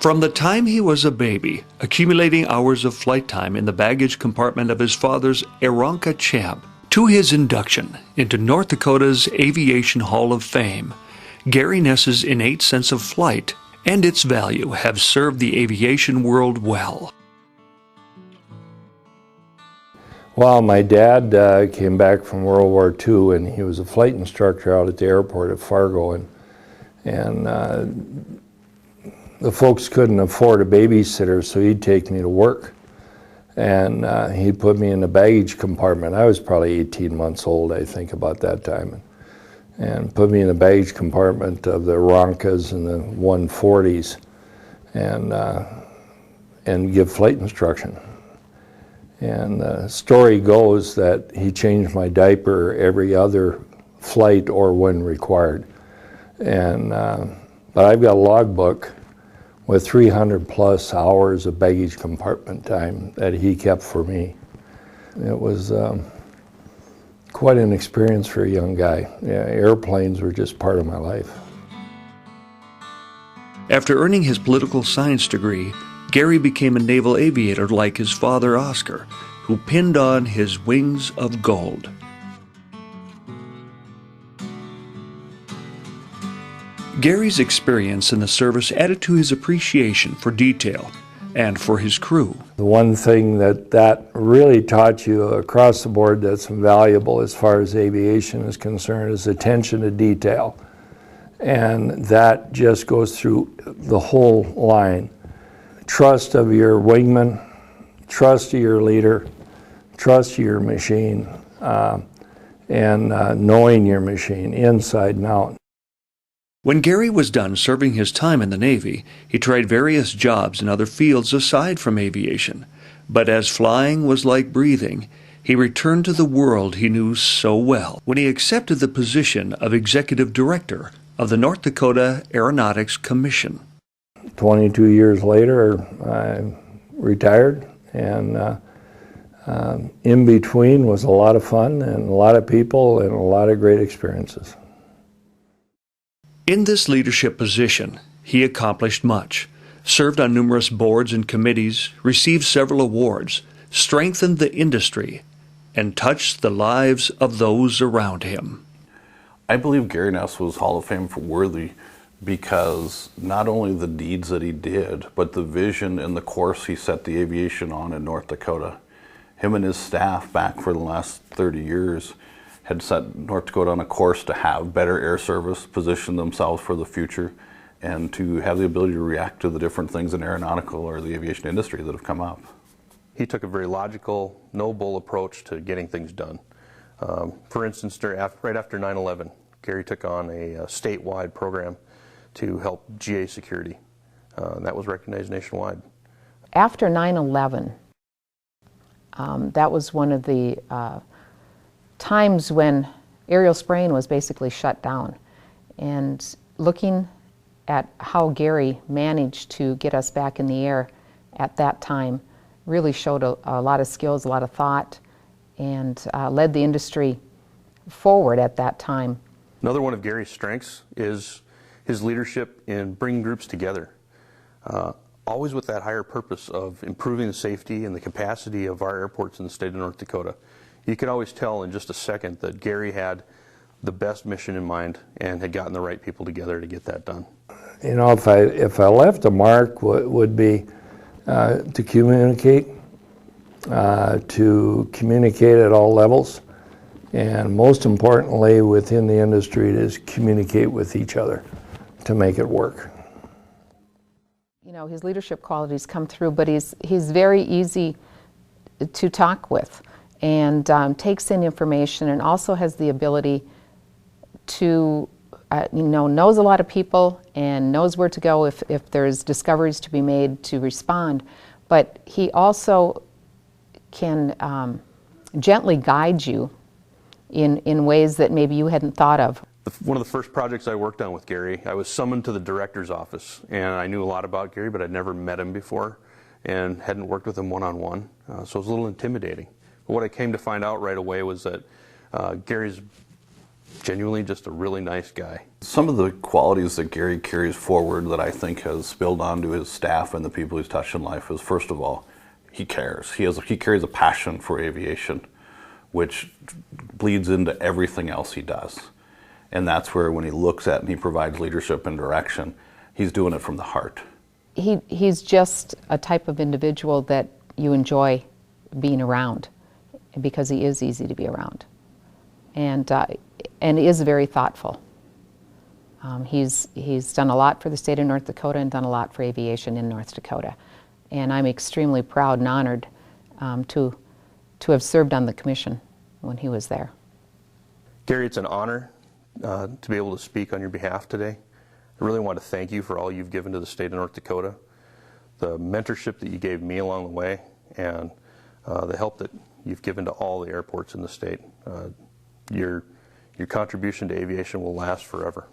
From the time he was a baby, accumulating hours of flight time in the baggage compartment of his father's Aeronca Champ, to his induction into North Dakota's Aviation Hall of Fame, Gary Ness's innate sense of flight and its value have served the aviation world well. Well, my dad came back from World War II, and he was a flight instructor out at the airport at Fargo, and the folks couldn't afford a babysitter, so he'd take me to work. And he'd put me in the baggage compartment. I was probably 18 months old, I think, about that time. And put me in the baggage compartment of the Aeroncas and the 140s and give flight instruction. And the story goes that he changed my diaper every other flight or when required. And but I've got a logbook with 300 plus hours of baggage compartment time that he kept for me. It was quite an experience for a young guy. Yeah, airplanes were just part of my life. After earning his political science degree, Gary became a naval aviator like his father Oscar, who pinned on his wings of gold. Gary's experience in the service added to his appreciation for detail and for his crew. The one thing that really taught you across the board that's invaluable as far as aviation is concerned is attention to detail. And that just goes through the whole line. Trust of your wingman, trust of your leader, trust of your machine, and knowing your machine inside and out. When Gary was done serving his time in the Navy, he tried various jobs in other fields aside from aviation. But as flying was like breathing, he returned to the world he knew so well when he accepted the position of Executive Director of the North Dakota Aeronautics Commission. 22 years later, I retired, and in between was a lot of fun and a lot of people and a lot of great experiences. In this leadership position, he accomplished much, served on numerous boards and committees, received several awards, strengthened the industry, and touched the lives of those around him. I believe Gary Ness was Hall of Fame worthy because not only the deeds that he did, but the vision and the course he set the aviation on in North Dakota. Him and his staff back for the last 30 years had set North Dakota on a course to have better air service, position themselves for the future, and to have the ability to react to the different things in aeronautical or the aviation industry that have come up. He took a very logical, no-bull approach to getting things done. For instance, right after 9/11, Gary took on a statewide program to help GA security. That was recognized nationwide. After 9/11, that was one of the times when aerial spraying was basically shut down. And looking at how Gary managed to get us back in the air at that time really showed a lot of skills, a lot of thought, and led the industry forward at that time. Another one of Gary's strengths is his leadership in bringing groups together, always with that higher purpose of improving the safety and the capacity of our airports in the state of North Dakota. You could always tell in just a second that Gary had the best mission in mind and had gotten the right people together to get that done. You know, if I left a mark, would be to communicate at all levels, and most importantly within the industry is communicate with each other to make it work. You know, his leadership qualities come through, but he's very easy to talk with, and takes in information, and also has the ability to, knows a lot of people and knows where to go if there's discoveries to be made to respond. But he also can gently guide you in ways that maybe you hadn't thought of. One of the first projects I worked on with Gary, I was summoned to the director's office, and I knew a lot about Gary, but I'd never met him before and hadn't worked with him one-on-one, so it was a little intimidating. But what I came to find out right away was that Gary's genuinely just a really nice guy. Some of the qualities that Gary carries forward that I think has spilled onto his staff and the people he's touched in life is, first of all, he cares. He carries a passion for aviation, which bleeds into everything else he does. And that's where, when he looks at and he provides leadership and direction, he's doing it from the heart. He's just a type of individual that you enjoy being around, because he is easy to be around, and is very thoughtful. He's done a lot for the state of North Dakota and done a lot for aviation in North Dakota, and I'm extremely proud and honored to have served on the commission when he was there. Gary, it's an honor to be able to speak on your behalf today. I really want to thank you for all you've given to the state of North Dakota, the mentorship that you gave me along the way, and the help that you've given to all the airports in the state. Your contribution to aviation will last forever.